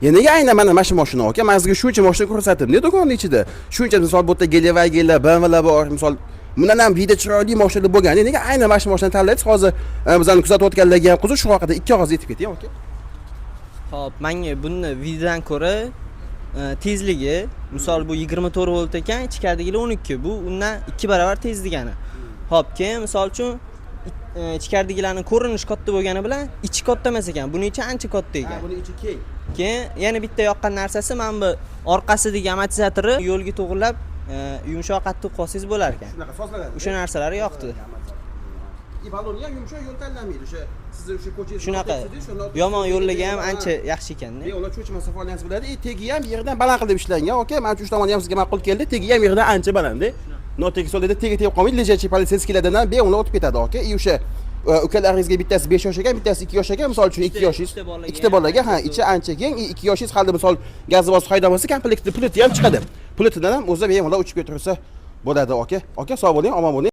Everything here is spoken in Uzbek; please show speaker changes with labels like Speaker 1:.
Speaker 1: Nega aynan mana shu mashina aka? Men sizga shuncha mashina ko'rsatdim, do'konning ichida. Shuncha misol bu yerda Gelevagelar, BMWlar bor, misol bundan ham vida chiroyli mashinalar bo'lgan. Nega aynan mana shu mashinani tanlaysiz? Hozir bizlarni kuzatayotganlarga ham qiziq, shu haqida ikki og'iz aytib keting, aka.
Speaker 2: Xo'p, menga buni vidadan ko'ra tezligi, misol bu 24 volt ekan, ichkaridagilar 12. Bu undan 2 barobar tez degani. Xo'p, keyin misol uchun ichkaridagilarning ko'rinishi katta bo'lgani bilan ichi katta emas ekan. Buning ichi ancha katta ekan.
Speaker 1: Buning ichi keng.
Speaker 2: Keyin yana bitta yoqqan narsasi mana bu orqasidagi amortizatori yo'lga to'g'rilab yumshoq qattiq qo'ysangiz bo'lar ekan.
Speaker 1: Shunaqa sozlanadi.
Speaker 2: O'sha narsalar yoqdi.
Speaker 1: Baloni ham yumshoq yo'l tanlamaydi. O'sha sizni o'sha ko'changiz
Speaker 2: Shunaqa yomon yo'llagan ham ancha yaxshi ekanda.
Speaker 1: Ular cho'chma safolangiz biladi. Tegi ham yerdan baland qilib ishlangan. Okey, men uch tomoni ham sizga ma'qul keldi. Tegi ham yerdan ancha baland. Notek solida tegi tegib qolmaydi. Lejachi politsiyskilardan ham bemalol o'tib ketadi, okey. O'sha ukalaringizga bittasi 5 yosh ekan, bittasi 2 yosh ekan. Misol uchun 2 yoshingiz, ikkita bolaga, ichi ancha keng, 2 yoshingiz hali misol gazvoz haydamasa, komplektli pulti ham chiqadi. Pultidan ham o'zi bemalol uchib ketursa bo'ladi, okey. Okey, sog' bo'ling, omon bo'ling.